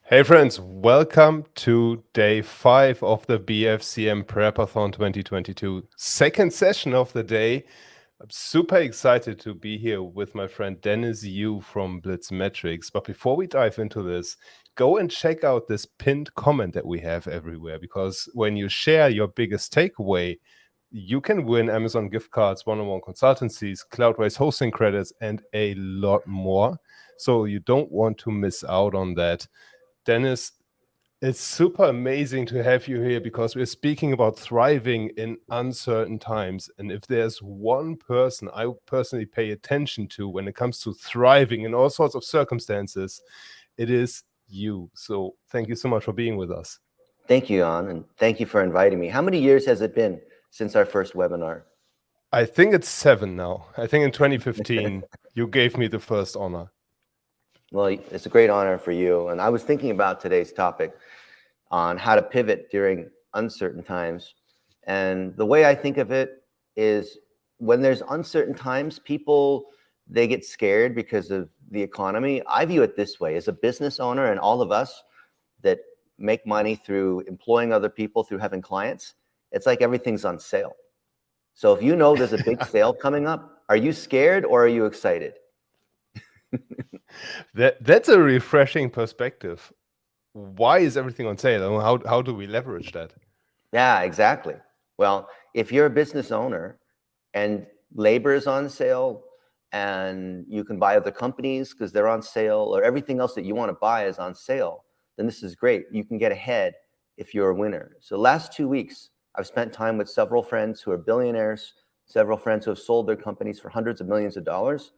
Hey friends, welcome to day 5 of the BFCM Prepathon 2022, second session of the day. I'm super excited to be here with my friend Dennis Yu from Blitzmetrics. But before we dive into this, go and check out this pinned comment that we have everywhere, because when you share your biggest takeaway, you can win Amazon gift cards, one-on-one consultancies, Cloudways hosting credits, and a lot more. So you don't want to miss out on that. Dennis, it's super amazing to have you here because we're speaking about thriving in uncertain times. And if there's one person I personally pay attention to when it comes to thriving in all sorts of circumstances, it is you. So thank you so much for being with us. Thank you, Jan, and thank you for inviting me. How many years has it been since our first webinar? I think it's 7 now. I think in 2015, you gave me the first honor. Well, it's a great honor for you. And I was thinking about today's topic on how to pivot during uncertain times. And the way I think of it is when there's uncertain times, people, they get scared because of the economy. I view it this way: as a business owner and all of us that make money through employing other people, through having clients, it's like everything's on sale. So if you know there's a big sale coming up, are you scared or are you excited? That's a refreshing perspective. Why is everything on sale? How do we leverage that? Yeah, exactly. Well, if you're a business owner and labor is on sale and you can buy other companies because they're on sale, or everything else that you want to buy is on sale, then this is great. You can get ahead if you're a winner. So last 2 weeks, I've spent time with several friends who are billionaires, several friends who have sold their companies for hundreds of millions of dollars.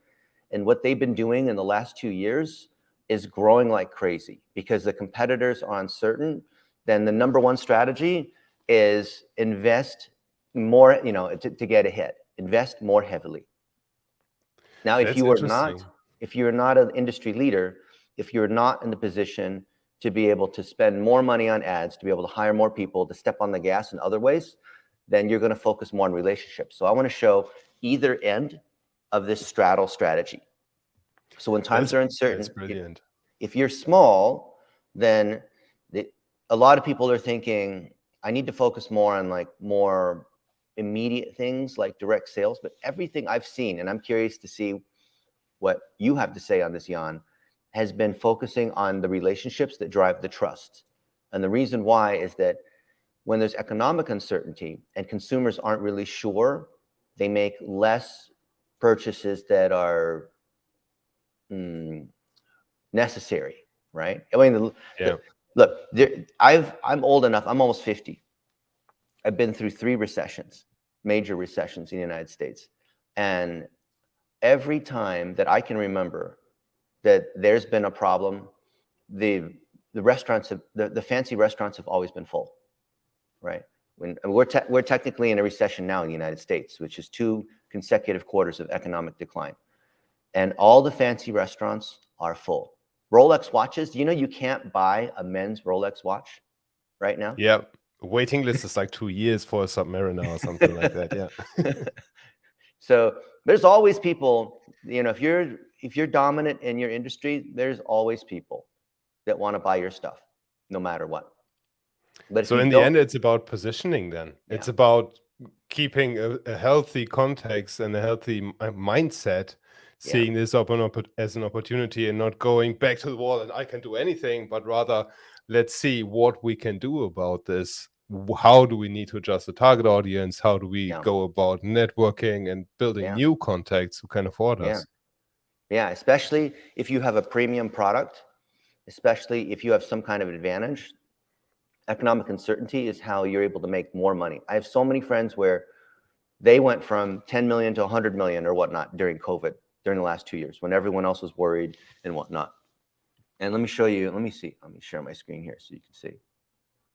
And what they've been doing in the last 2 years is growing like crazy because the competitors are uncertain. Then the number one strategy is invest more, to get ahead. Invest more heavily. Now, That's interesting. if you're not an industry leader, if you're not in the position to be able to spend more money on ads, to be able to hire more people, to step on the gas in other ways, then you're going to focus more on relationships. So I want to show either end of this straddle strategy. So when times are uncertain, That's brilliant. if you're small, then a lot of people are thinking, I need to focus more on like more immediate things like direct sales. But everything I've seen, and I'm curious to see what you have to say on this, Jan, has been focusing on the relationships that drive the trust. And the reason why is that when there's economic uncertainty and consumers aren't really sure, they make less purchases that are necessary, right? I mean, look, I'm old enough. I'm almost 50. I've been through 3 recessions, major recessions in the United States, and every time that I can remember that there's been a problem, the restaurants have, the fancy restaurants have always been full, right? When we're technically in a recession now in the United States, which is 2 consecutive quarters of economic decline, and all the fancy restaurants are full. Rolex watches, do you know you can't buy a men's Rolex watch right now? Yeah. Waiting list is like 2 years for a Submariner or something like that. Yeah. So there's always people, if you're dominant in your industry, there's always people that want to buy your stuff, no matter what. But if So you in the don't, end, it's about positioning then. yeah, It's about keeping a healthy context and a healthy mindset, yeah, seeing this as an opportunity and not going back to the wall and I can do anything, but rather let's see what we can do about this. How do we need to adjust the target audience? How do we yeah, go about networking and building yeah, new contacts who can afford yeah, us? yeah. Especially if you have a premium product, especially if you have some kind of advantage. Economic uncertainty is how you're able to make more money. I have so many friends where they went from 10 million to 100 million or whatnot during COVID, during the last 2 years, when everyone else was worried and whatnot. And let me show you, let me share my screen here so you can see.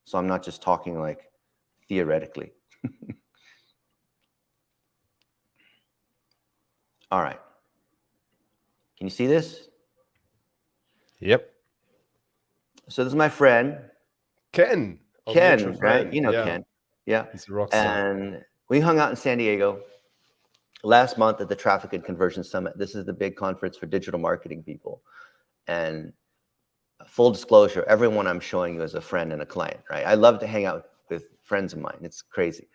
So I'm not just talking like theoretically. All right. Can you see this? Yep. So this is my friend, Ken, our mutual Ken, right? friend. You know Yeah. Ken. Yeah. He's a rock star. And we hung out in San Diego last month at the Traffic and Conversion Summit. This is the big conference for digital marketing people. And full disclosure, everyone I'm showing you is a friend and a client, right? I love to hang out with friends of mine. It's crazy.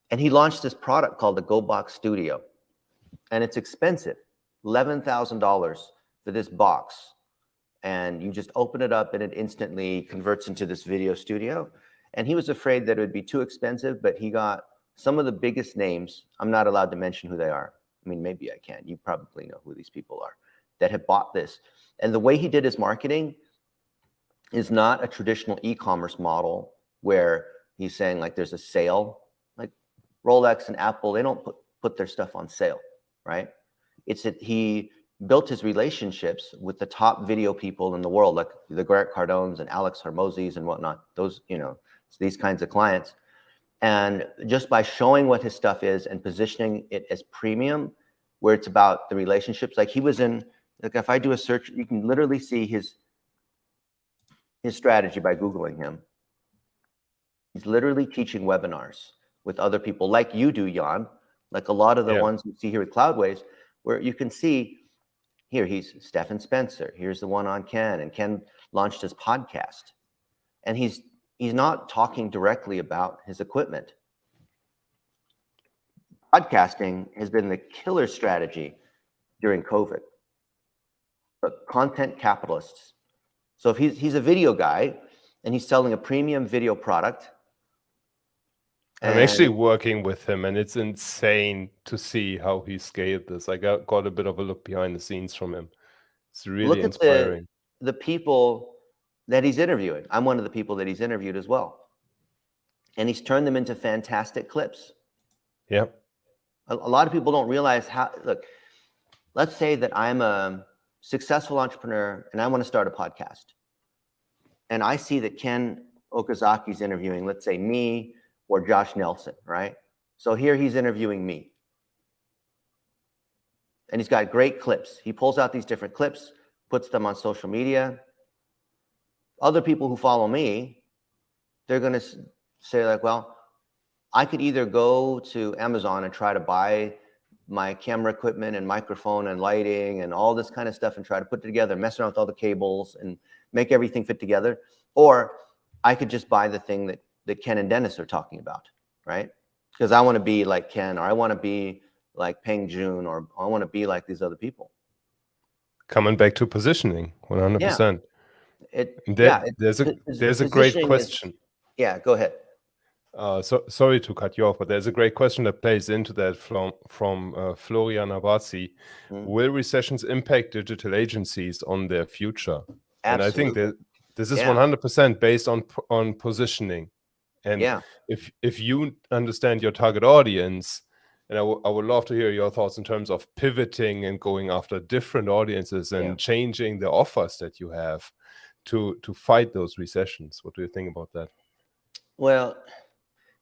And he launched this product called the GoBox Studio. And it's expensive, $11,000 for this box. And you just open it up and it instantly converts into this video studio. And he was afraid that it would be too expensive, but he got some of the biggest names. I'm not allowed to mention who they are. I mean, maybe I can. You probably know who these people are that have bought this. And the way he did his marketing is not a traditional e-commerce model where he's saying like there's a sale. Like Rolex and Apple, they don't put their stuff on sale, right? It's that he built his relationships with the top video people in the world, like the Grant Cardones and Alex Hormozis and whatnot. Those, you know, these kinds of clients. And just by showing what his stuff is and positioning it as premium, where it's about the relationships, like he was in, like if I do a search, you can literally see his strategy by Googling him. He's literally teaching webinars with other people like you do, Jan, like a lot of the ones you see here with Cloudways, where you can see here, he's Stephen Spencer. Here's the one on Ken, and Ken launched his podcast. And he's not talking directly about his equipment. Podcasting has been the killer strategy during COVID. But content capitalists. So if he's a video guy and he's selling a premium video product. I'm actually working with him, and it's insane to see how he scaled this. I got a bit of a look behind the scenes from him. It's really inspiring. The people that he's interviewing. I'm one of the people that he's interviewed as well. And he's turned them into fantastic clips. Yeah. A lot of people don't realize how, look, let's say that I'm a successful entrepreneur and I want to start a podcast. And I see that Ken Okazaki's interviewing, let's say me or Josh Nelson, right? So here he's interviewing me. And he's got great clips. He pulls out these different clips, puts them on social media. Other people who follow me, they're going to say like, well, I could either go to Amazon and try to buy my camera equipment and microphone and lighting and all this kind of stuff and try to put it together, mess around with all the cables and make everything fit together. Or I could just buy the thing that Ken and Dennis are talking about, right? Because I want to be like Ken, or I want to be like Peng Joon, or I want to be like these other people. Coming back to positioning, 100%. There's a great question. Go ahead. So sorry to cut you off, but there's a great question that plays into that from Florian Avazzi. Will recessions impact digital agencies on their future? Absolutely. And I think that this is 100% based on positioning. And if you understand your target audience, and I would love to hear your thoughts in terms of pivoting and going after different audiences and changing the offers that you have to fight those recessions. What do you think about that? Well,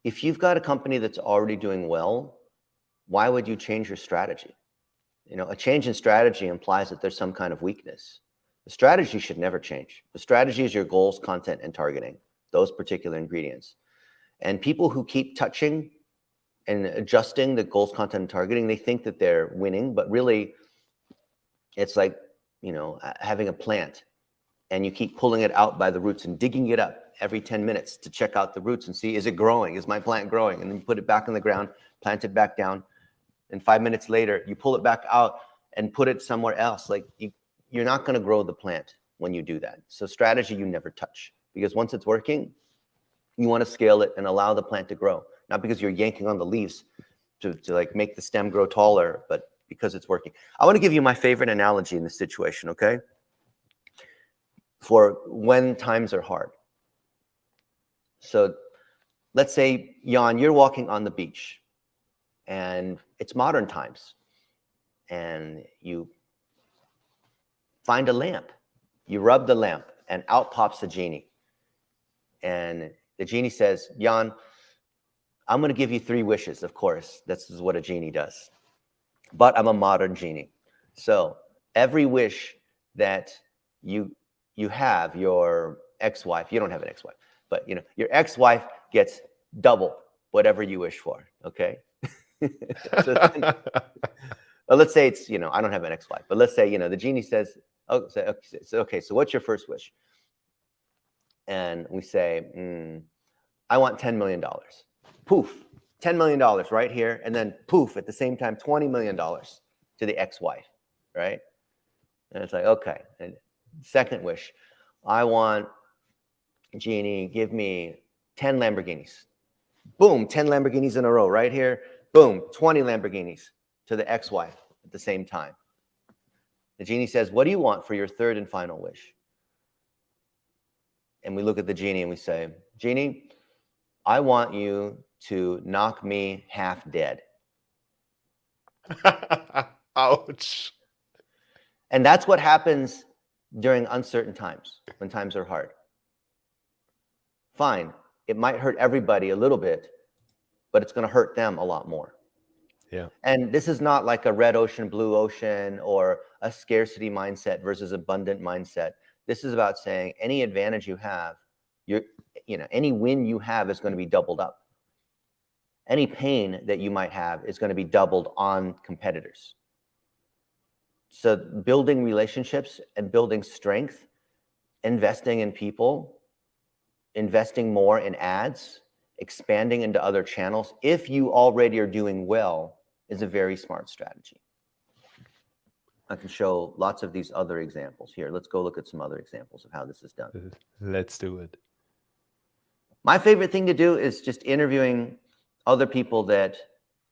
if you've got a company that's already doing well, why would you change your strategy? You know, a change in strategy implies that there's some kind of weakness. The strategy should never change. The strategy is your goals, content, and targeting, those particular ingredients. And people who keep touching and adjusting the goals, content, and targeting, they think that they're winning, but really it's like, you know, having a plant and you keep pulling it out by the roots and digging it up every 10 minutes to check out the roots and see, is it growing? Is my plant growing? And then you put it back in the ground, plant it back down. And 5 minutes later, you pull it back out and put it somewhere else. Like you're not going to grow the plant when you do that. So strategy, you never touch, because once it's working, you want to scale it and allow the plant to grow. Not because you're yanking on the leaves to like make the stem grow taller, but because it's working. I want to give you my favorite analogy in this situation, okay? For when times are hard. So let's say, Jan, you're walking on the beach and it's modern times and you find a lamp. You rub the lamp and out pops the genie. And the genie says, Jan, I'm going to give you 3 wishes, of course. This is what a genie does. But I'm a modern genie. So every wish that you have, your ex-wife, you don't have an ex-wife, but you know, your ex-wife gets double whatever you wish for, okay? So let's say it's, you know, I don't have an ex-wife, but let's say, you know, the genie says, Okay, so what's your first wish? And we say, I want $10 million. Poof, $10 million right here. And then poof, at the same time, $20 million to the ex-wife, right? And it's like, okay. And second wish, I want, Genie, give me 10 Lamborghinis. Boom, 10 Lamborghinis in a row right here. Boom, 20 Lamborghinis to the ex-wife at the same time. The genie says, what do you want for your third and final wish? And we look at the genie and we say, Genie, I want you to knock me half dead. Ouch. And that's what happens during uncertain times, when times are hard. Fine, it might hurt everybody a little bit, but it's going to hurt them a lot more. Yeah. And this is not like a red ocean, blue ocean, or a scarcity mindset versus abundant mindset. This is about saying any advantage you have, any win you have is going to be doubled up. Any pain that you might have is going to be doubled on competitors. So building relationships and building strength, investing in people, investing more in ads, expanding into other channels, if you already are doing well, is a very smart strategy. I can show lots of these other examples here. Let's go look at some other examples of how this is done. Let's do it. My favorite thing to do is just interviewing other people that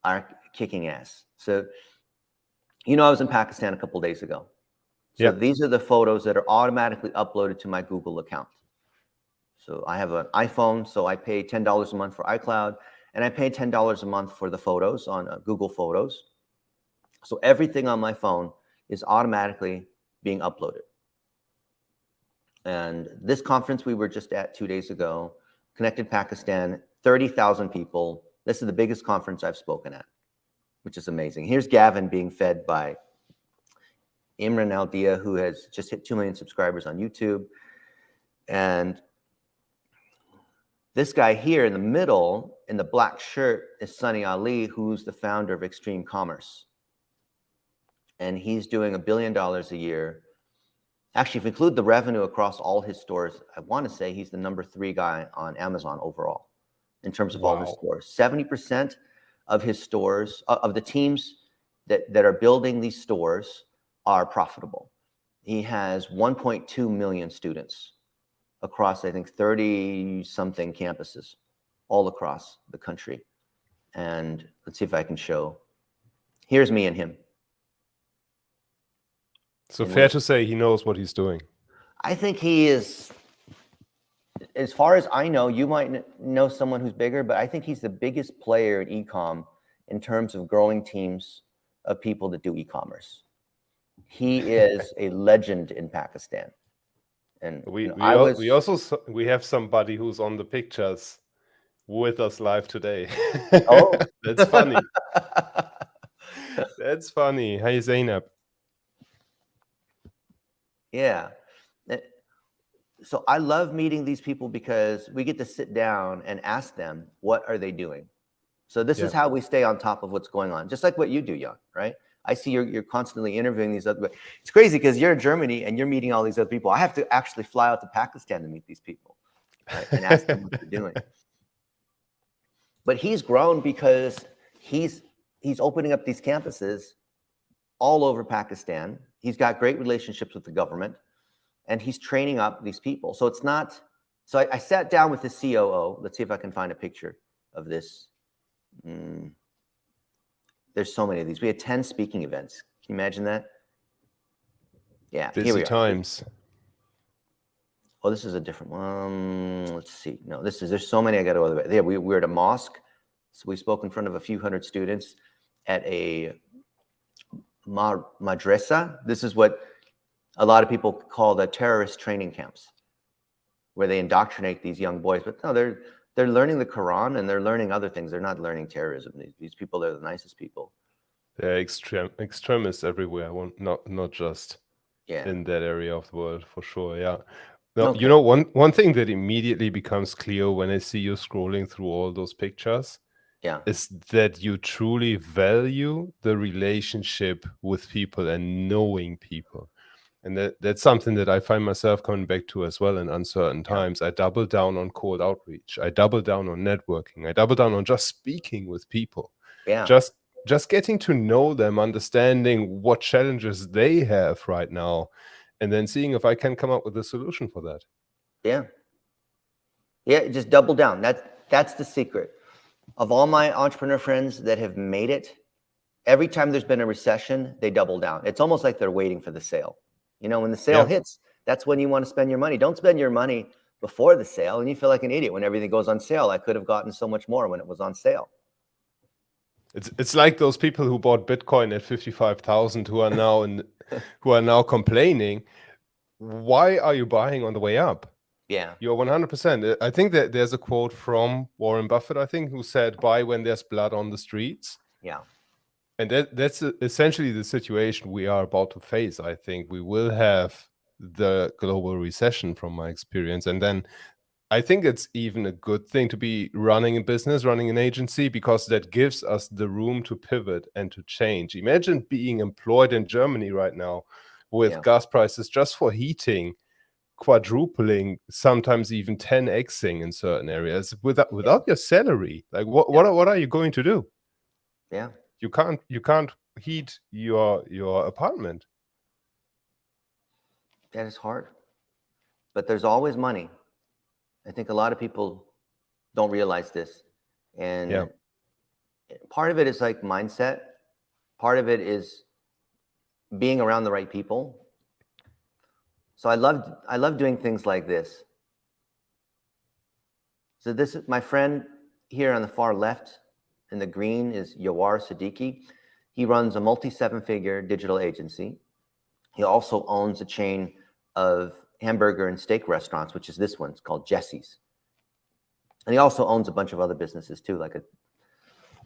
are kicking ass. So, I was in Pakistan a couple days ago. So these are the photos that are automatically uploaded to my Google account. So I have an iPhone, so I pay $10 a month for iCloud, and I pay $10 a month for the photos on Google Photos. So everything on my phone is automatically being uploaded. And this conference we were just at 2 days ago, Connected Pakistan, 30,000 people. This is the biggest conference I've spoken at, which is amazing. Here's Gavin being fed by Imran Aldia, who has just hit 2 million subscribers on YouTube. And this guy here in the middle, in the black shirt, is Sunny Ali, who's the founder of Extreme Commerce. And he's doing $1 billion a year. Actually, if you include the revenue across all his stores, I want to say he's the number 3 guy on Amazon overall in terms of all his stores. 70% of his stores, of the teams that are building these stores, are profitable. He has 1.2 million students across, I think, 30-something campuses all across the country. And let's see if I can show. Here's me and him. So fair to say he knows what he's doing. I think he is, as far as I know, you might know someone who's bigger, but I think he's the biggest player in e-com in terms of growing teams of people that do e-commerce. He is a legend in Pakistan. And we have somebody who's on the pictures with us live today. Oh, that's funny. That's funny. Hi, Zainab. Yeah. So I love meeting these people because we get to sit down and ask them, what are they doing? So this is how we stay on top of what's going on, just like what you do, Jan, right? I see you're constantly interviewing these other. It's crazy because you're in Germany and you're meeting all these other people. I have to actually fly out to Pakistan to meet these people, right? And ask them what they're doing. But he's grown because he's opening up these campuses all over Pakistan. He's got great relationships with the government, and he's training up these people. So it's not. So I sat down with the COO. Let's see if I can find a picture of this. There's so many of these. We had 10 speaking events. Can you imagine that? Yeah. Busy times. Oh, this is a different one. Let's see. No, there's so many I got to go. Yeah, we were at a mosque. So we spoke in front of a few hundred students at a madrasa. This is what a lot of people call the terrorist training camps, where they indoctrinate these young boys. But no, they're learning the Quran and they're learning other things. They're not learning terrorism. These people are the nicest people. They're extremists everywhere, not just in that area of the world, for sure. Yeah. No, Okay. One thing that immediately becomes clear when I see you scrolling through all those pictures is that you truly value the relationship with people and knowing people. And that's something that I find myself coming back to as well in uncertain times. I double down on cold outreach. I double down on networking. I double down on just speaking with people. Yeah. Just getting to know them, understanding what challenges they have right now, and then seeing if I can come up with a solution for that. Yeah. Yeah, just double down. That's the secret. Of all my entrepreneur friends that have made it, every time there's been a recession, they double down. It's almost like they're waiting for the sale. You know, when the sale hits, that's when you want to spend your money. Don't spend your money before the sale and you feel like an idiot when everything goes on sale. I could have gotten so much more when it was on sale. It's like those people who bought Bitcoin at 55,000 who are now complaining. Why are you buying on the way up? Yeah. You're 100%. I think that there's a quote from Warren Buffett, I think, who said, "Buy when there's blood on the streets." Yeah. And that's essentially the situation we are about to face. I think we will have the global recession from my experience. And then I think it's even a good thing to be running a business, running an agency, because that gives us the room to pivot and to change. Imagine being employed in Germany right now with gas prices just for heating quadrupling, sometimes even 10xing in certain areas without your salary. Like what are you going to do? Yeah. You can't heat your apartment. That is hard. But there's always money. I think a lot of people don't realize this. And part of it is like mindset. Part of it is being around the right people. So I love doing things like this. So this is my friend here on the far left in the green is Yawar Siddiqui. He runs a multi-seven-figure digital agency. He also owns a chain of hamburger and steak restaurants, which is this one. It's called Jesse's. And he also owns a bunch of other businesses too, like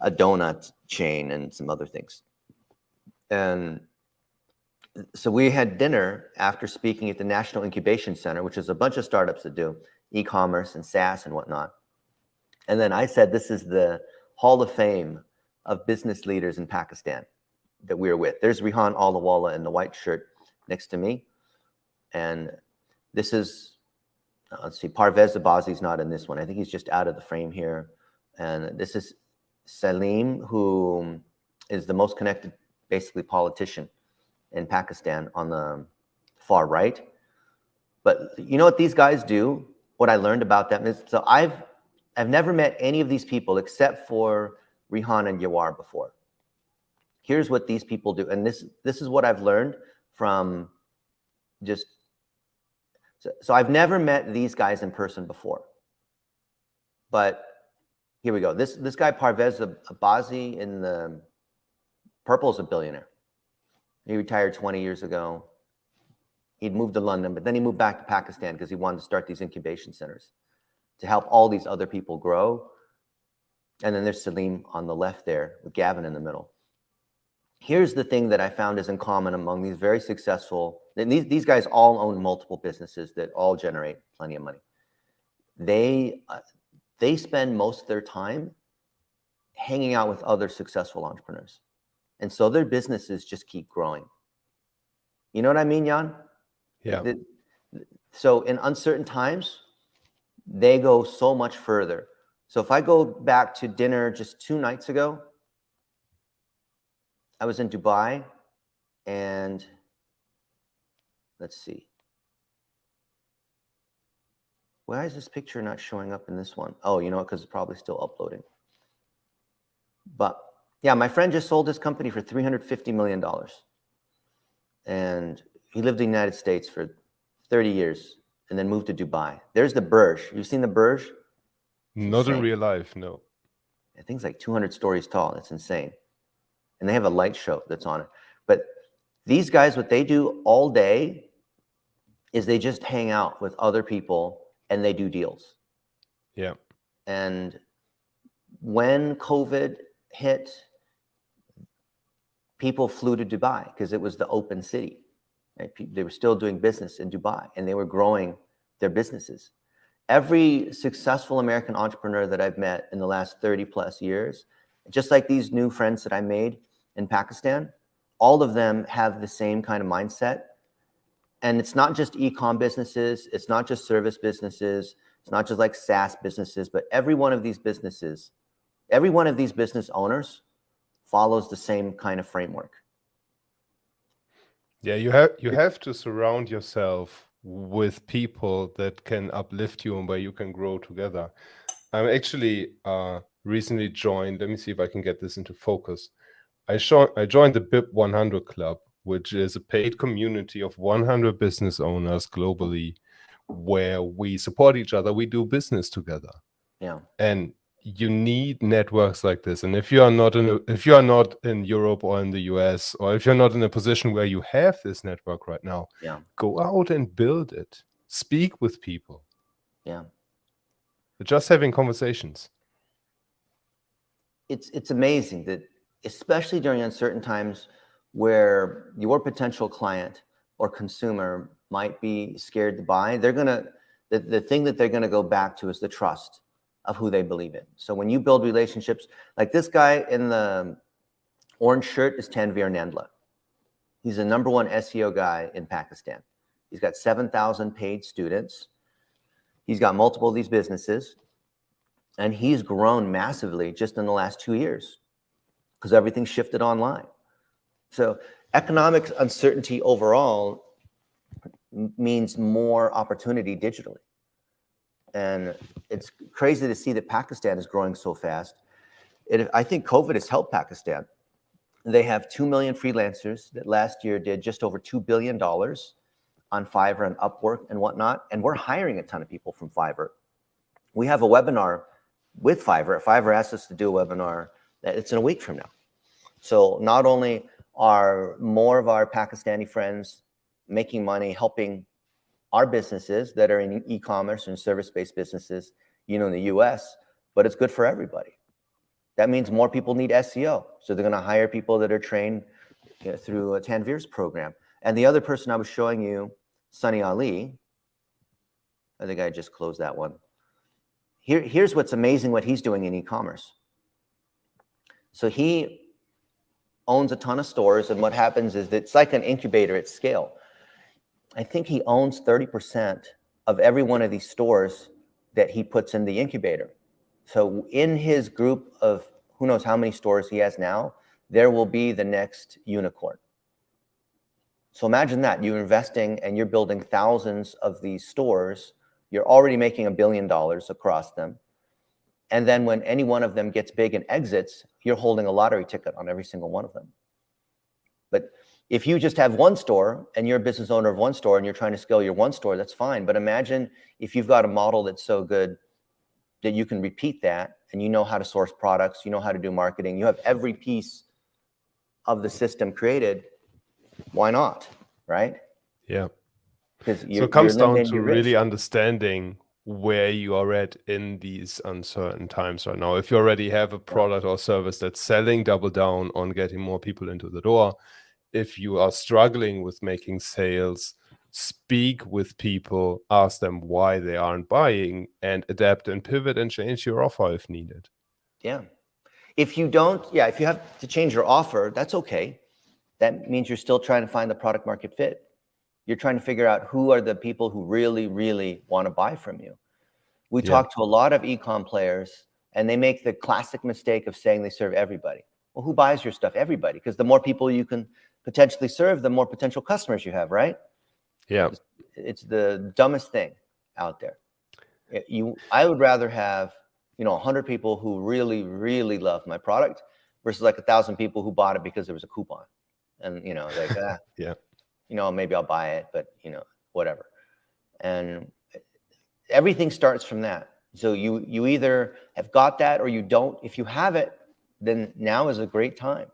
a donut chain and some other things. And so we had dinner after speaking at the National Incubation Center, which is a bunch of startups that do e-commerce and SaaS and whatnot. And then I said, this is the Hall of Fame of business leaders in Pakistan that we're with. There's Rihan Alawala in the white shirt next to me. And this is, let's see, Parvez Abazi's not in this one. I think he's just out of the frame here. And this is Salim, who is the most connected, basically, politician in Pakistan on the far right. But you know what these guys do? What I learned about them is, so I've never met any of these people except for Rihan and Yawar before. Here's what these people do. And this is what I've learned from just, so I've never met these guys in person before. But here we go. This guy, Parvez Abazi in the purple, is a billionaire. He retired 20 years ago. He'd moved to London, but then he moved back to Pakistan because he wanted to start these incubation centers to help all these other people grow. And then there's Salim on the left there with Gavin in the middle. Here's the thing that I found is in common among these very successful, and these guys all own multiple businesses that all generate plenty of money. They spend most of their time hanging out with other successful entrepreneurs. And so their businesses just keep growing. You know what I mean, Jan? Yeah. So in uncertain times, they go so much further. So if I go back to dinner just 2 nights ago, I was in Dubai, and let's see. Why is this picture not showing up in this one? Oh, you know what? Because it's probably still uploading. But yeah, my friend just sold his company for $350 million. And he lived in the United States for 30 years and then moved to Dubai. There's the Burj. You've seen the Burj? Not in real life, no. I think it's like 200 stories tall. It's insane. And they have a light show that's on it. But these guys, what they do all day is they just hang out with other people and they do deals. Yeah. And when COVID hit, people flew to Dubai because it was the open city. Right? They were still doing business in Dubai and they were growing their businesses. Every successful American entrepreneur that I've met in the last 30 plus years, just like these new friends that I made in Pakistan, all of them have the same kind of mindset. And it's not just e-com businesses. It's not just service businesses. It's not just like SaaS businesses, but every one of these business owners follows the same kind of framework. Yeah, you have to surround yourself with people that can uplift you and where you can grow together. I'm actually recently joined. Let me see if I can get this into focus. I joined the BIP 100 Club, which is a paid community of 100 business owners globally, where we support each other. We do business together. Yeah. And you need networks like this. And if you are not in Europe or in the US, or if you're not in a position where you have this network right now, Yeah. go out and build it. Speak with people. Yeah. Just having conversations. It's amazing that, especially during uncertain times where your potential client or consumer might be scared to buy, the thing that they're gonna go back to is the trust of who they believe in. So when you build relationships, like this guy in the orange shirt is Tanvir Nandla. He's the #1 SEO guy in Pakistan. He's got 7,000 paid students. He's got multiple of these businesses, and he's grown massively just in the last 2 years because everything shifted online. So economic uncertainty overall means more opportunity digitally. And it's crazy to see that Pakistan is growing so fast. I think COVID has helped Pakistan. They have 2 million freelancers that last year did just over $2 billion on Fiverr and Upwork and whatnot. And we're hiring a ton of people from Fiverr. We have a webinar with Fiverr. Fiverr asked us to do a webinar. It's in a week from now. So not only are more of our Pakistani friends making money, helping our businesses that are in e-commerce and service-based businesses, in the US, but it's good for everybody. That means more people need SEO. So they're going to hire people that are trained through Tanvir's program. And the other person I was showing you, Sunny Ali, I think I just closed that one. Here's what's amazing what he's doing in e-commerce. So he owns a ton of stores, and what happens is it's like an incubator at scale. I think he owns 30% of every one of these stores that he puts in the incubator. So in his group of who knows how many stores he has now, there will be the next unicorn. So imagine that you're investing and you're building thousands of these stores. You're already making $1 billion across them. And then when any one of them gets big and exits, you're holding a lottery ticket on every single one of them. But if you just have one store and you're a business owner of one store and you're trying to scale your one store, that's fine. But imagine if you've got a model that's so good that you can repeat that, and you know how to source products, you know how to do marketing, you have every piece of the system created. Why not? Right? Yeah. Because So it comes down to really understanding where you are at in these uncertain times right now. If you already have a product or service that's selling, double down on getting more people into the door. If you are struggling with making sales, speak with people, ask them why they aren't buying, and adapt and pivot and change your offer if needed. Yeah. If you have to change your offer, that's okay. That means you're still trying to find the product market fit. You're trying to figure out who are the people who really, really want to buy from you. We talk to a lot of e-com players, and they make the classic mistake of saying they serve everybody. Well, who buys your stuff? Everybody, because the more people you can potentially serve, the more potential customers you have, right? Yeah. It's the dumbest thing out there. I would rather have 100 people who really, really love my product versus like 1,000 people who bought it because there was a coupon, and like yeah, maybe I'll buy it, but whatever. And everything starts from that. So you either have got that or you don't. If you have it, then now is a great time.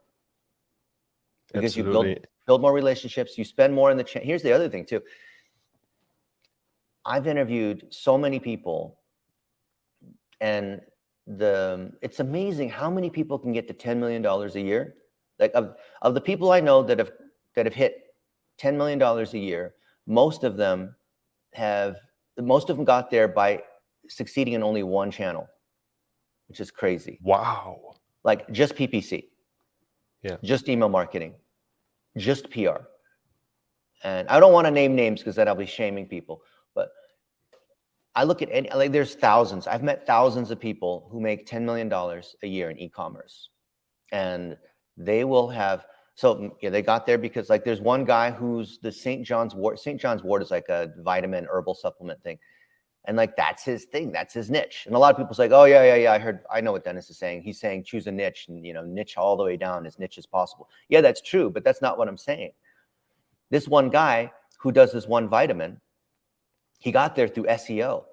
Because absolutely. you build more relationships, you spend more in the channel. Here's the other thing too. I've interviewed so many people, and it's amazing how many people can get to $10 million a year. Like of the people I know that have hit $10 million a year, most of them got there by succeeding in only one channel, which is crazy. Wow. Like just PPC. Yeah. Just email marketing. Just PR. And I don't want to name names because then I'll be shaming people. But I look at any, like there's thousands. I've met thousands of people who make $10 million a year in e-commerce. And they will have, so yeah, they got there because like there's one guy who's the St. John's wort. St. John's wort is like a vitamin herbal supplement thing. And like, that's his thing. That's his niche. And a lot of people say, oh yeah. I know what Dennis is saying. He's saying, choose a niche and, niche all the way down as niche as possible. Yeah, that's true. But that's not what I'm saying. This one guy who does this one vitamin, he got there through SEO,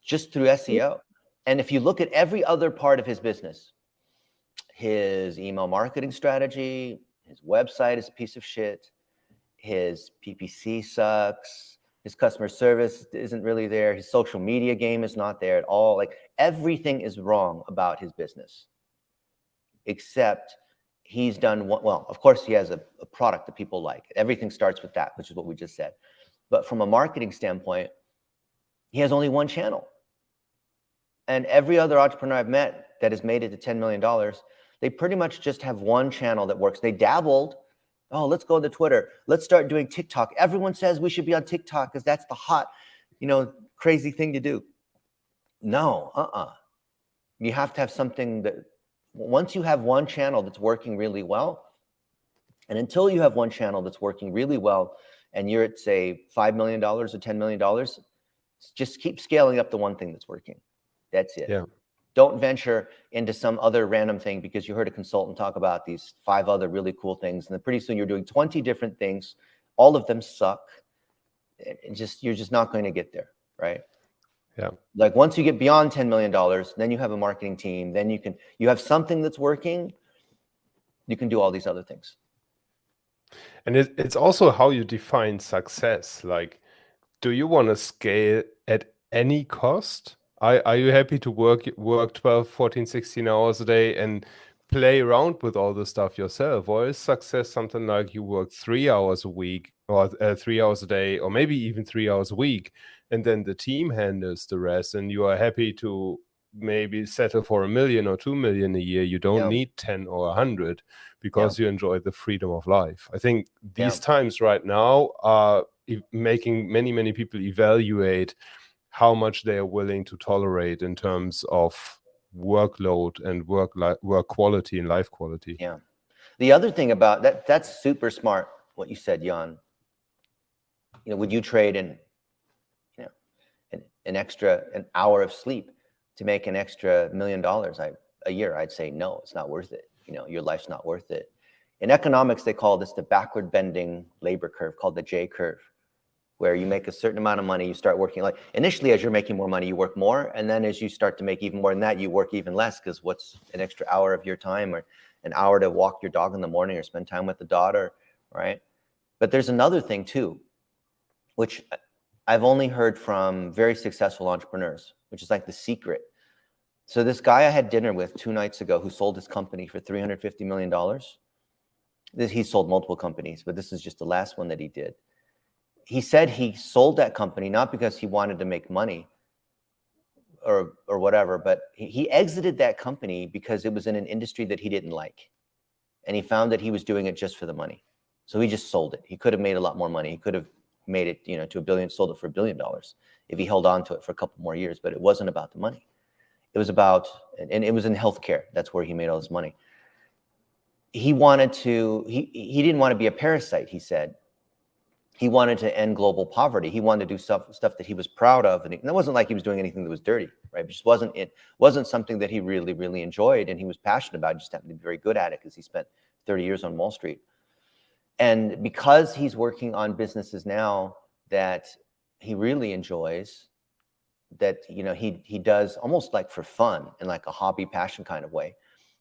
just through SEO. And if you look at every other part of his business, his email marketing strategy, his website is a piece of shit, his PPC sucks, his customer service isn't really there, his social media game is not there at all. Like everything is wrong about his business, except he's done what, well, of course he has a product that people like. Everything starts with that, which is what we just said. But from a marketing standpoint, he has only one channel. And every other entrepreneur I've met that has made it to $10 million, they pretty much just have one channel that works. They dabbled. Oh, let's go to Twitter. Let's start doing TikTok. Everyone says we should be on TikTok because that's the hot, crazy thing to do. No, You have to have something that, once you have one channel that's working really well, and until you have one channel that's working really well, and you're at, say, $5 million or $10 million, just keep scaling up the one thing that's working. That's it. Yeah. Don't venture into some other random thing because you heard a consultant talk about these 5 other really cool things. And then pretty soon you're doing 20 different things. All of them suck. You're just not going to get there, right? Yeah. Like once you get beyond $10 million, then you have a marketing team. Then you have something that's working. You can do all these other things. And it's also how you define success. Like, do you want to scale at any cost? Are you happy to work 12, 14, 16 hours a day and play around with all the stuff yourself? Or is success something like you work 3 hours a week or 3 hours a day, or maybe even 3 hours a week, and then the team handles the rest and you are happy to maybe settle for $1 million or $2 million a year? You don't need 10 or 100 because you enjoy the freedom of life. I think these times right now are making many people evaluate how much they are willing to tolerate in terms of workload and work quality and life quality. Yeah. The other thing about that's super smart what you said, Jan. Would you trade an hour of sleep to make an extra $1 million a year? I'd say no, it's not worth it. Your life's not worth it. In economics, they call this the backward bending labor curve, called the J curve, where you make a certain amount of money, you start working. Like initially, as you're making more money, you work more. And then as you start to make even more than that, you work even less, because what's an extra hour of your time, or an hour to walk your dog in the morning or spend time with the daughter, right? But there's another thing too, which I've only heard from very successful entrepreneurs, which is like the secret. So this guy I had dinner with 2 nights ago who sold his company for $350 million. He sold multiple companies, but this is just the last one that he did. He said he sold that company not because he wanted to make money or whatever, but he exited that company because it was in an industry that he didn't like. And he found that he was doing it just for the money. So he just sold it. He could have made a lot more money. He could have made it, to $1 billion, sold it for $1 billion if he held on to it for a couple more years, but it wasn't about the money. It was about, and it was in healthcare. That's where he made all his money. He wanted to, he didn't want to be a parasite, he said. He wanted to end global poverty. He wanted to do stuff that he was proud of. And it wasn't like he was doing anything that was dirty, right? It just wasn't something that he really, really enjoyed and he was passionate about. He just happened to be very good at it because he spent 30 years on Wall Street. And because he's working on businesses now that he really enjoys, that he does almost like for fun, in like a hobby passion kind of way.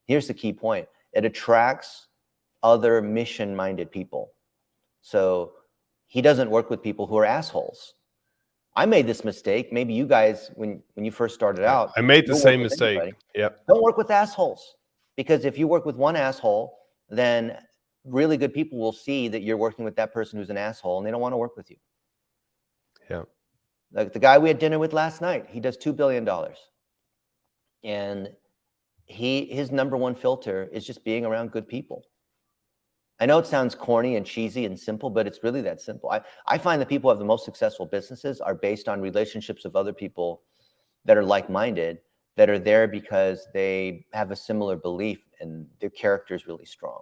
Here's the key point. It attracts other mission-minded people. So he doesn't work with people who are assholes. I made this mistake. Maybe you guys, when you first started out, I made the same mistake. Yeah. Don't work with assholes, because if you work with one asshole, then really good people will see that you're working with that person who's an asshole, and they don't want to work with you. Yeah. Like the guy we had dinner with last night, he does $2 billion. And his number one filter is just being around good people. I know it sounds corny and cheesy and simple, but it's really that simple. I find that people who have the most successful businesses are based on relationships with other people that are like-minded, that are there because they have a similar belief and their character is really strong.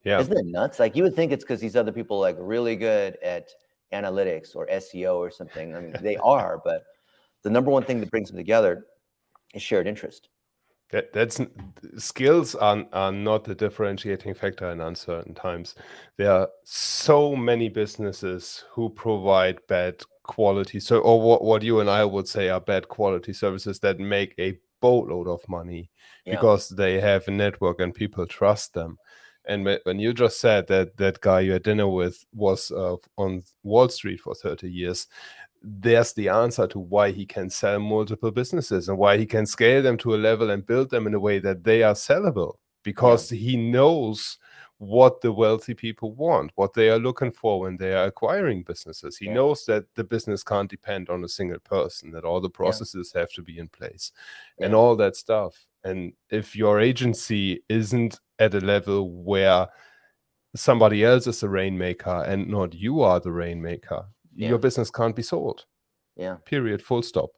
Yeah. Isn't it nuts? Like, you would think it's because these other people are like really good at analytics or SEO or something. I mean, they are, but the number one thing that brings them together is shared interest. That's skills are not the differentiating factor in uncertain times. There are so many businesses who provide bad quality, or what you and I would say are bad quality services that make a boatload of money Yeah. because they have a network and people trust them. And when you just said that that guy you had dinner with was on Wall Street for 30 years, there's the answer to why he can sell multiple businesses and why he can scale them to a level and build them in a way that they are sellable, because he knows what the wealthy people want, what they are looking for when they are acquiring businesses. He knows that the business can't depend on a single person, that all the processes have to be in place and all that stuff. And if your agency isn't at a level where somebody else is the rainmaker and not you are the rainmaker, your business can't be sold. Period. Full stop.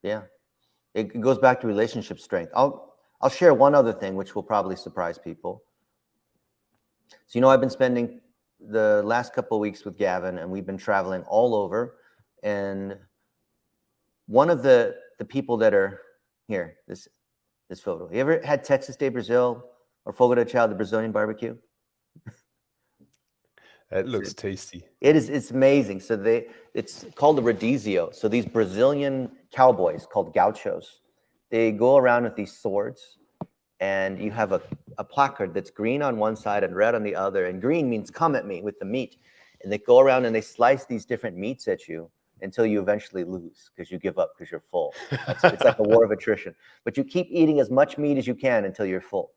It goes back to relationship strength. I'll share one other thing which will probably surprise people. So, I've been spending the last couple of weeks with Gavin, and we've been traveling all over. And one of the people that are here, this photo. You ever had Texas de Brazil or Fogo de Chão, the Brazilian barbecue? It looks tasty. It's amazing. So it's called the Rodizio. So these Brazilian cowboys called gauchos, they go around with these swords, and you have a placard that's green on one side and red on the other. And green means come at me with the meat. And they go around and they slice these different meats at you until you eventually lose because you give up because you're full. It's like a war of attrition. But you keep eating as much meat as you can until you're full.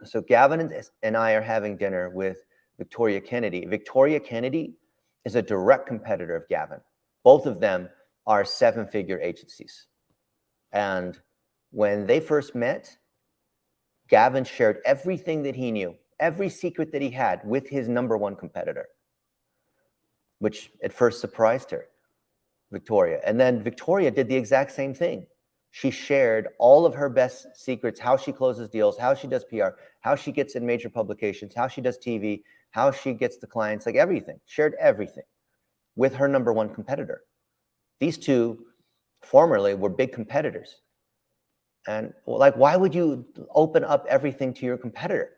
So Gavin and I are having dinner with Victoria Kennedy. Victoria Kennedy is a direct competitor of Gavin. Both of them are 7-figure agencies. And when they first met, Gavin shared everything that he knew, every secret that he had with his number one competitor, which at first surprised her, Victoria. And then Victoria did the exact same thing. She shared all of her best secrets, how she closes deals, how she does PR, how she gets in major publications, how she does TV, how she gets the clients, like everything, shared everything with her number one competitor. These two formerly were big competitors. And like, why would you open up everything to your competitor?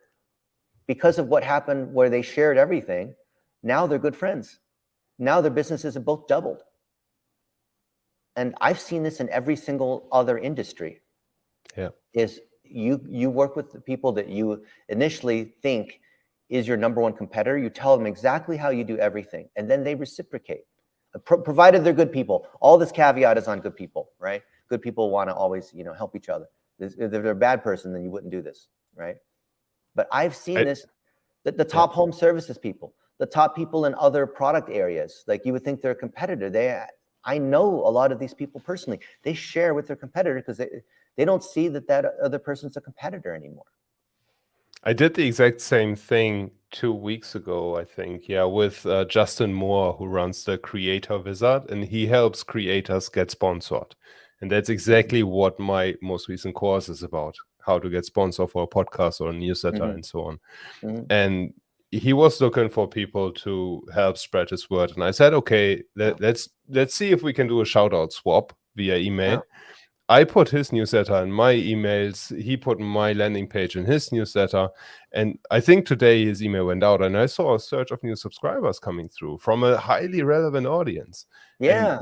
Because of what happened where they shared everything, now they're good friends. Now their businesses have both doubled. And I've seen this in every single other industry. Is you work with the people that you initially think is your number one competitor. You tell them exactly how you do everything, and then they reciprocate, provided they're good people. All this caveat is on good people, right? Good people want to always, help each other. If they're a bad person, then you wouldn't do this, right? But I've seen this, that the top home services people, the top people in other product areas, like you would think they're a competitor. I know a lot of these people personally. They share with their competitor because they don't see that other person's a competitor anymore. I did the exact same thing 2 weeks ago, I think, with Justin Moore, who runs the Creator Wizard, and he helps creators get sponsored. And that's exactly what my most recent course is about, how to get sponsored for a podcast or a newsletter and so on. And he was looking for people to help spread his word. And I said, okay, let's see if we can do a shout out swap via email. I put his newsletter in my emails. He put my landing page in his newsletter. And I think today his email went out and I saw a surge of new subscribers coming through from a highly relevant audience. And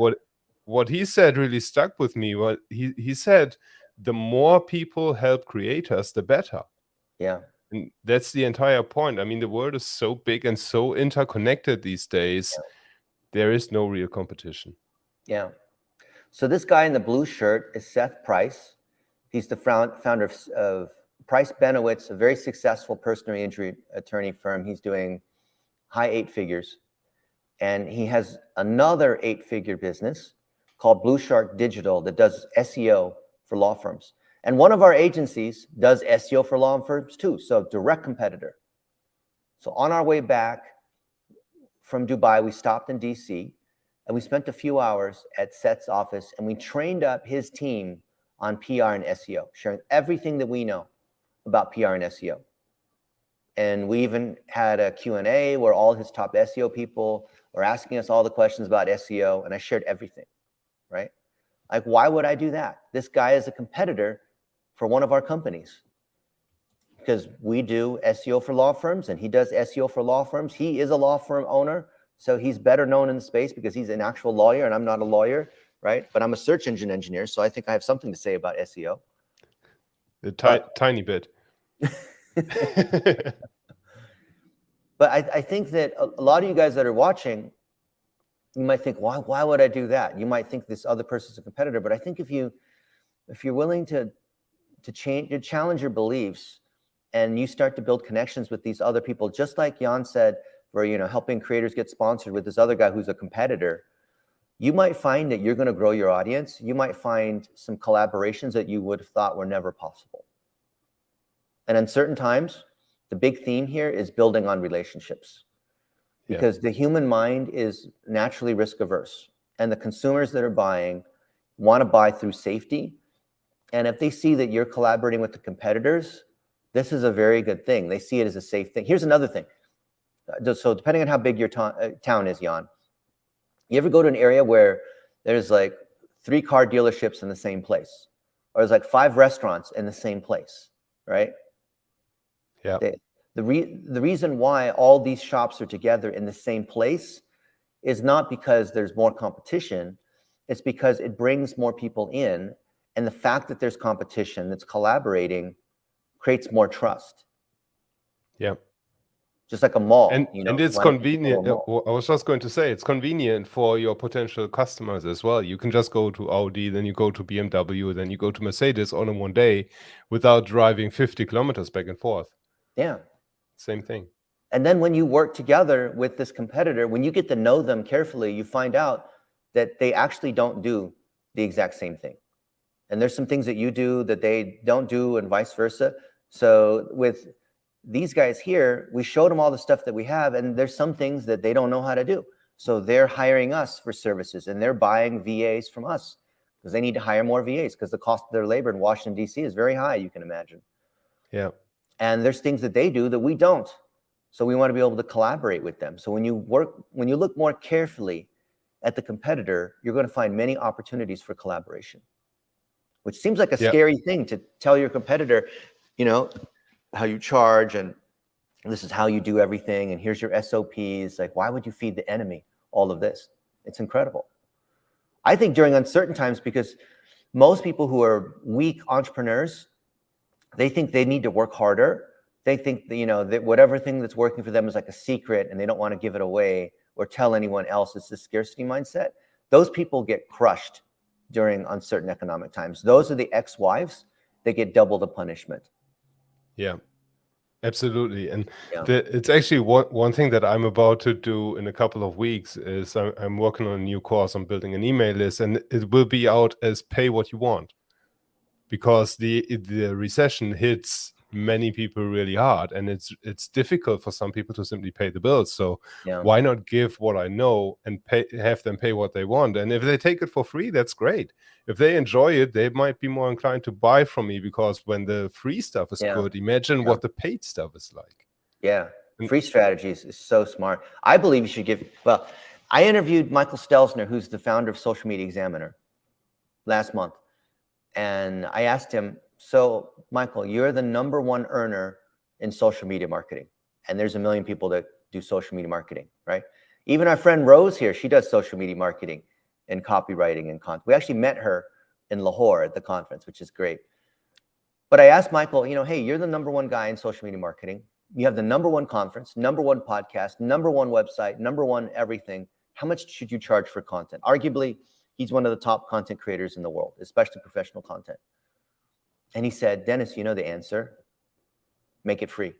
what he said really stuck with me. What he said, the more people help creators, the better. And that's the entire point. I mean, the world is so big and so interconnected these days. There is no real competition. So this guy in the blue shirt is Seth Price. He's the founder of Price Benowitz, a very successful personal injury attorney firm. He's doing high 8 figures. And he has another 8-figure business called Blue Shark Digital that does SEO for law firms. And one of our agencies does SEO for law firms too, so direct competitor. So on our way back from Dubai, we stopped in DC and we spent a few hours at Seth's office and we trained up his team on PR and SEO, sharing everything that we know about PR and SEO. And we even had a Q&A where all his top SEO people were asking us all the questions about SEO, and I shared everything, right? Like, why would I do that? This guy is a competitor for one of our companies because we do SEO for law firms and he does SEO for law firms. He is a law firm owner, so he's better known in the space because he's an actual lawyer and I'm not a lawyer, right? But I'm a search engine engineer, so I think I have something to say about SEO. Tiny bit. But I think that a lot of you guys that are watching, you might think, why would I do that? You might think this other person's a competitor, but I think if you're willing to challenge your beliefs and you start to build connections with these other people, just like Jan said, where, you know, helping creators get sponsored with this other guy who's a competitor, you might find that you're going to grow your audience. You might find some collaborations that you would have thought were never possible. And in certain times, the big theme here is building on relationships, because the human mind is naturally risk averse, and the consumers that are buying want to buy through safety. And if they see that you're collaborating with the competitors, this is a very good thing. They see it as a safe thing. Here's another thing. So depending on how big your town is, Jan, you ever go to an area where there's like 3 car dealerships in the same place, or there's like 5 restaurants in the same place, right? Yeah. The reason why all these shops are together in the same place is not because there's more competition. It's because it brings more people in. And the fact that there's competition that's collaborating creates more trust. Yeah. Just like a mall. And, you know, and it's convenient. I was just going to say, it's convenient for your potential customers as well. You can just go to Audi, then you go to BMW, then you go to Mercedes all in one day without driving 50 kilometers back and forth. Yeah. Same thing. And then when you work together with this competitor, when you get to know them carefully, you find out that they actually don't do the exact same thing. And there's some things that you do that they don't do, and vice versa. So with these guys here, we showed them all the stuff that we have, and there's some things that they don't know how to do. So they're hiring us for services, and they're buying VAs from us because they need to hire more VAs because the cost of their labor in Washington, D.C. is very high, you can imagine. Yeah. And there's things that they do that we don't. So we want to be able to collaborate with them. So when you look more carefully at the competitor, you're going to find many opportunities for collaboration, which seems like a scary thing to tell your competitor, you know, how you charge and this is how you do everything. And here's your SOPs. Like, why would you feed the enemy all of this? It's incredible. I think during uncertain times, because most people who are weak entrepreneurs, they think they need to work harder. They think that, you know, that whatever thing that's working for them is like a secret and they don't want to give it away or tell anyone else. It's the scarcity mindset. Those people get crushed during uncertain economic times. Those are the ex-wives that get double the punishment. Yeah, absolutely. And it's actually one thing that I'm about to do in a couple of weeks is I'm working on a new course on building an email list, and it will be out as pay what you want, because the recession hits many people really hard, and it's difficult for some people to simply pay the bills. So why not give what I know and have them pay what they want? And if they take it for free, that's great. If they enjoy it, they might be more inclined to buy from me, because when the free stuff is good, imagine what the paid stuff is like. Yeah, free strategies is so smart. I believe you should give. Well, I interviewed Michael Stelzner, who's the founder of Social Media Examiner, last month. And I asked him, so Michael, you're the #1 earner in social media marketing. And there's 1 million people that do social media marketing, right? Even our friend Rose here, she does social media marketing and copywriting and content. We actually met her in Lahore at the conference, which is great. But I asked Michael, you know, hey, you're the #1 guy in social media marketing. You have the #1 conference, #1 podcast, #1 website, #1 everything. How much should you charge for content? Arguably, he's one of the top content creators in the world, especially professional content. And he said, Dennis, you know the answer. Make it free.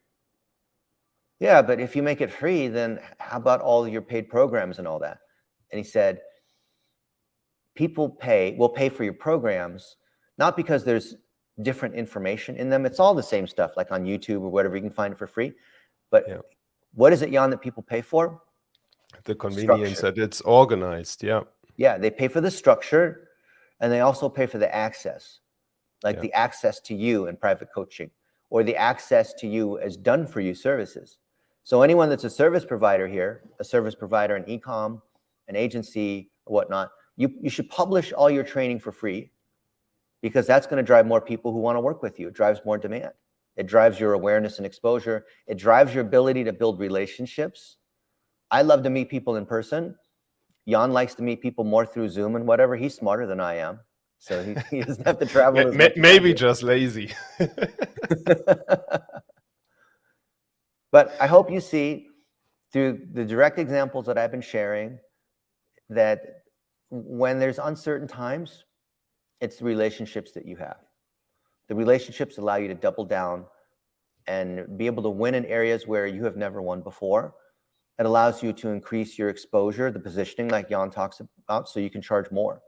Yeah, but if you make it free, then how about all your paid programs and all that? And he said, people will pay for your programs, not because there's different information in them. It's all the same stuff, like on YouTube or whatever, you can find it for free. But What is it, Jan, that people pay for? The convenience that it's organized. Yeah. Yeah, they pay for the structure, and they also pay for the access, like the access to you in private coaching, or the access to you as done for you services. So anyone that's a service provider here, a service provider, an e-com, an agency, or whatnot, you should publish all your training for free, because that's going to drive more people who want to work with you. It drives more demand. It drives your awareness and exposure. It drives your ability to build relationships. I love to meet people in person. Jan likes to meet people more through Zoom and whatever. He's smarter than I am, so he doesn't have to travel as much. Maybe just lazy. But I hope you see through the direct examples that I've been sharing that when there's uncertain times, it's the relationships that you have. The relationships allow you to double down and be able to win in areas where you have never won before. It allows you to increase your exposure, the positioning like Jan talks about, so you can charge more.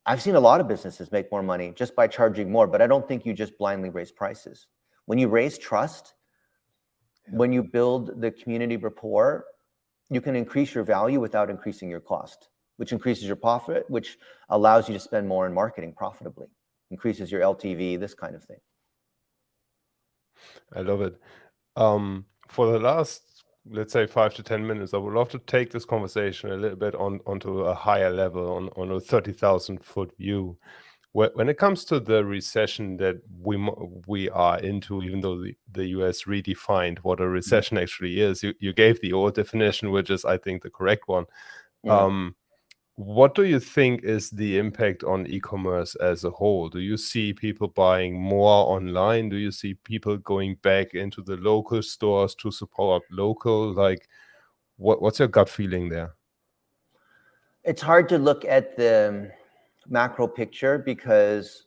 I've seen a lot of businesses make more money just by charging more, but I don't think you just blindly raise prices. When you raise trust, when you build the community rapport, you can increase your value without increasing your cost, which increases your profit, which allows you to spend more in marketing profitably, increases your LTV, this kind of thing. I love it. For the last, let's say, 5 to 10 minutes, I would love to take this conversation a little bit onto a higher level, on a 30,000-foot view. When it comes to the recession that we are into, even though the US redefined what a recession actually is, you gave the old definition, which is, I think, the correct one. What do you think is the impact on e-commerce as a whole? Do you see people buying more online? Do you see people going back into the local stores to support local? Like, what's your gut feeling there? It's hard to look at the macro picture, because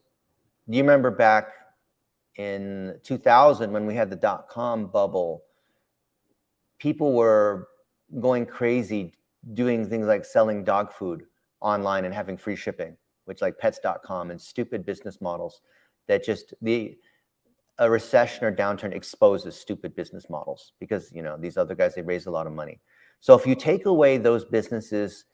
do you remember back in 2000 when we had the dot-com bubble, people were going crazy doing things like selling dog food online and having free shipping, which like pets.com, and stupid business models that just a recession or downturn exposes stupid business models, because these other guys, they raise a lot of money. So if you take away those businesses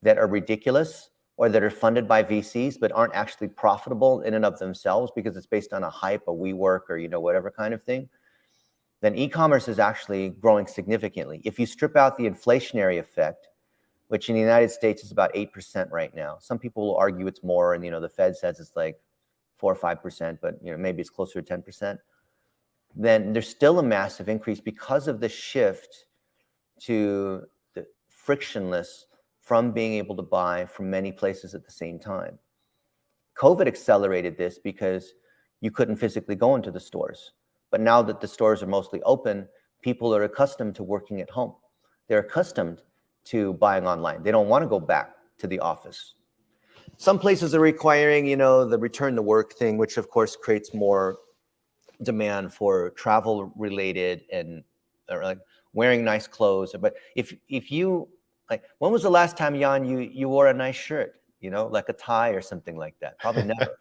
that are ridiculous or that are funded by VCs but aren't actually profitable in and of themselves because it's based on a hype, a WeWork, or whatever kind of thing, then e-commerce is actually growing significantly. If you strip out the inflationary effect, which in the United States is about 8% right now. Some people will argue it's more, and the Fed says it's like 4 or 5%, but maybe it's closer to 10%. Then there's still a massive increase because of the shift to the frictionless, from being able to buy from many places at the same time. COVID accelerated this because you couldn't physically go into the stores. But now that the stores are mostly open, people are accustomed to working at home. They're accustomed to buying online. They don't want to go back to the office. Some places are requiring, the return to work thing, which of course creates more demand for travel related and like wearing nice clothes. But if you, like, when was the last time, Jan, you wore a nice shirt, like a tie or something like that? Probably never.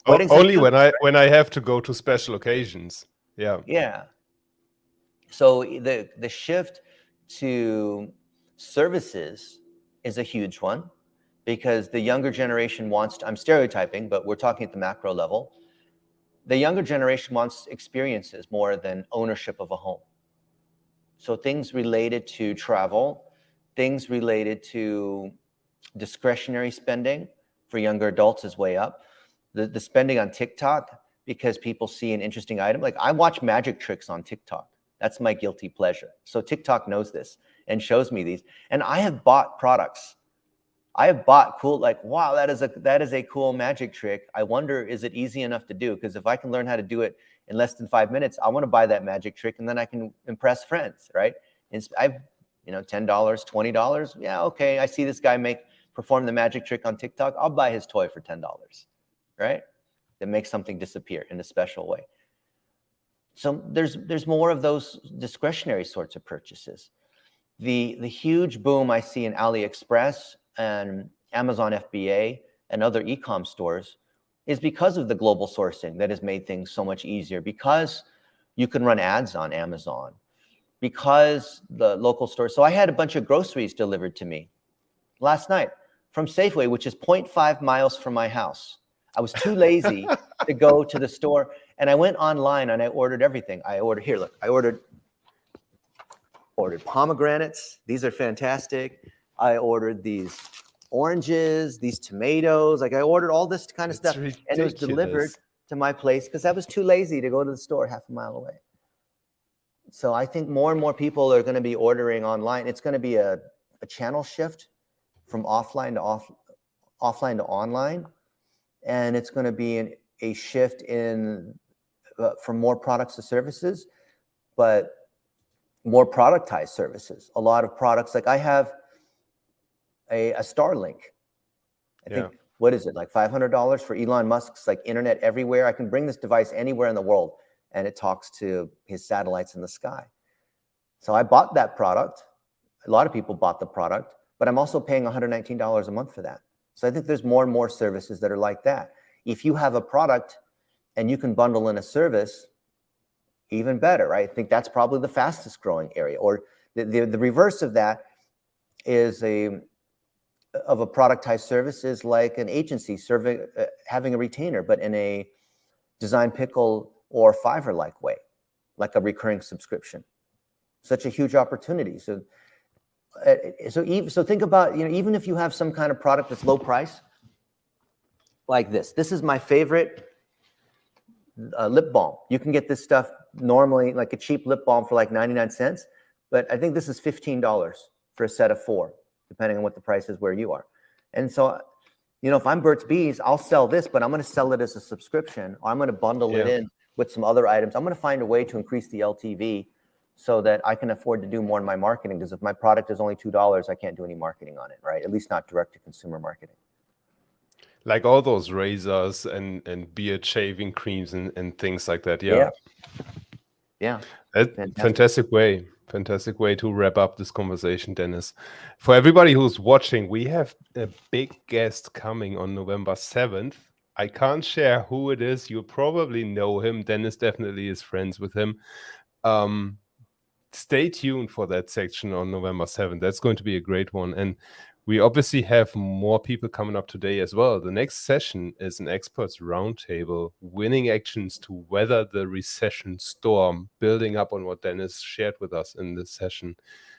Only when I have to go to special occasions. Yeah. So the shift to services is a huge one, because the younger generation wants to, I'm stereotyping, but we're talking at the macro level. The younger generation wants experiences more than ownership of a home. So things related to travel, things related to discretionary spending for younger adults is way up. The spending on TikTok, because people see an interesting item. Like, I watch magic tricks on TikTok. That's my guilty pleasure. So TikTok knows this and shows me these. And I have bought products. I have bought cool, like, wow, that is a cool magic trick. I wonder, is it easy enough to do? Because if I can learn how to do it in less than 5 minutes, I want to buy that magic trick, and then I can impress friends, right? And I've, $10, $20. Yeah, okay. I see this guy perform the magic trick on TikTok. I'll buy his toy for $10, right? That makes something disappear in a special way. So there's more of those discretionary sorts of purchases. The huge boom I see in AliExpress and Amazon FBA and other e-com stores is because of the global sourcing that has made things so much easier, because you can run ads on Amazon. because the local store. So I had a bunch of groceries delivered to me last night from Safeway, which is 0.5 miles from my house. I was too lazy to go to the store, and I went online and I ordered everything. I ordered pomegranates. These are fantastic. I ordered these oranges, these tomatoes. Like I ordered all this kind of stuff, and it was delivered to my place because I was too lazy to go to the store half a mile away. So I think more and more people are going to be ordering online. It's going to be a channel shift from offline to online, and it's going to be a shift in from more products to services, but more productized services. A lot of products, like I have a Starlink. I think, what is it, like $500 for Elon Musk's like internet everywhere? I can bring this device anywhere in the world, and it talks to his satellites in the sky. So I bought that product. A lot of people bought the product, but I'm also paying $119 a month for that. So I think there's more and more services that are like that. If you have a product and you can bundle in a service, even better, right? I think that's probably the fastest growing area. Or the reverse of that is a productized service is like an agency having a retainer, but in a Design Pickle or Fiverr-like way, like a recurring subscription. Such a huge opportunity. So think about, even if you have some kind of product that's low price, like this. This is my favorite lip balm. You can get this stuff normally, like a cheap lip balm for like 99 cents, but I think this is $15 for a set of 4, depending on what the price is where you are. And so, if I'm Burt's Bees, I'll sell this, but I'm going to sell it as a subscription, or I'm going to bundle it in with some other items. I'm going to find a way to increase the LTV so that I can afford to do more in my marketing. Because if my product is only $2, I can't do any marketing on it, right? At least not direct to consumer marketing. Like all those razors and beard shaving creams and things like that. Yeah. Fantastic way to wrap up this conversation, Dennis. For everybody who's watching, we have a big guest coming on November 7th. I can't share who it is. You probably know him. Dennis definitely is friends with him. Stay tuned for that section on November 7th. That's going to be a great one. And we obviously have more people coming up today as well. The next session is an experts roundtable, winning actions to weather the recession storm, building up on what Dennis shared with us in this session.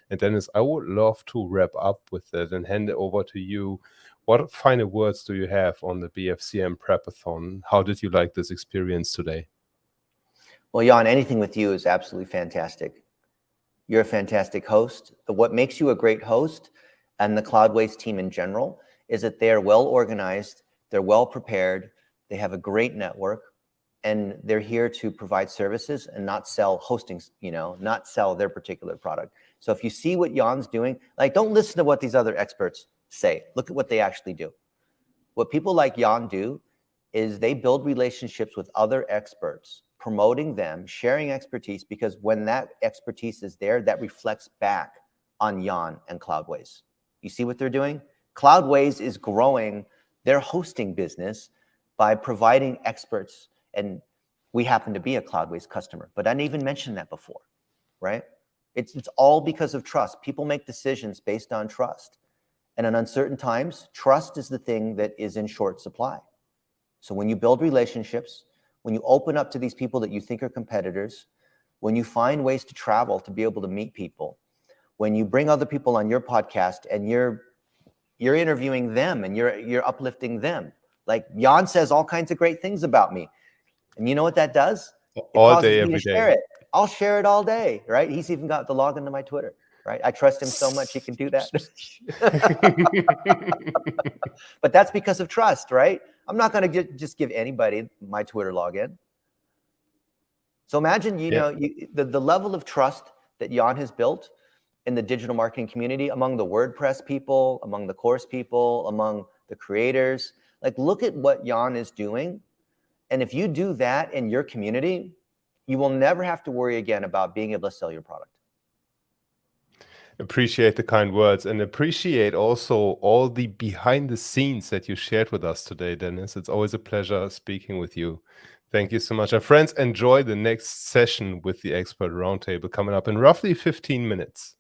And Dennis, I would love to wrap up with that and hand it over to you. What final words do you have on the BFCM Prepathon? How did you like this experience today? Well, Jan, anything with you is absolutely fantastic. You're a fantastic host. What makes you a great host, and the Cloudways team in general, is that they're well organized, they're well prepared, they have a great network, and they're here to provide services and not sell hosting, not sell their particular product. So if you see what Jan's doing, like, don't listen to what these other experts say. Look at what they actually do. What people like Jan do is they build relationships with other experts, promoting them, sharing expertise, because when that expertise is there, that reflects back on Jan and Cloudways. You see what they're doing? Cloudways is growing their hosting business by providing experts, and we happen to be a Cloudways customer, but I didn't even mention that before, right? It's all because of trust. People make decisions based on trust. And in uncertain times, trust is the thing that is in short supply. So when you build relationships, when you open up to these people that you think are competitors, when you find ways to travel to be able to meet people, when you bring other people on your podcast and you're interviewing them and you're uplifting them. Like Jan says all kinds of great things about me. And you know what that does? All day, every day. Share it. I'll share it all day, right? He's even got the login to my Twitter, right? I trust him so much he can do that. But that's because of trust, right? I'm not going to just give anybody my Twitter login. So imagine, the level of trust that Jan has built in the digital marketing community, among the WordPress people, among the course people, among the creators. Like, look at what Jan is doing. And if you do that in your community, you will never have to worry again about being able to sell your product. Appreciate the kind words, and appreciate also all the behind the scenes that you shared with us today, Dennis. It's always a pleasure speaking with you. Thank you so much. Friends, enjoy the next session with the Expert Roundtable coming up in roughly 15 minutes.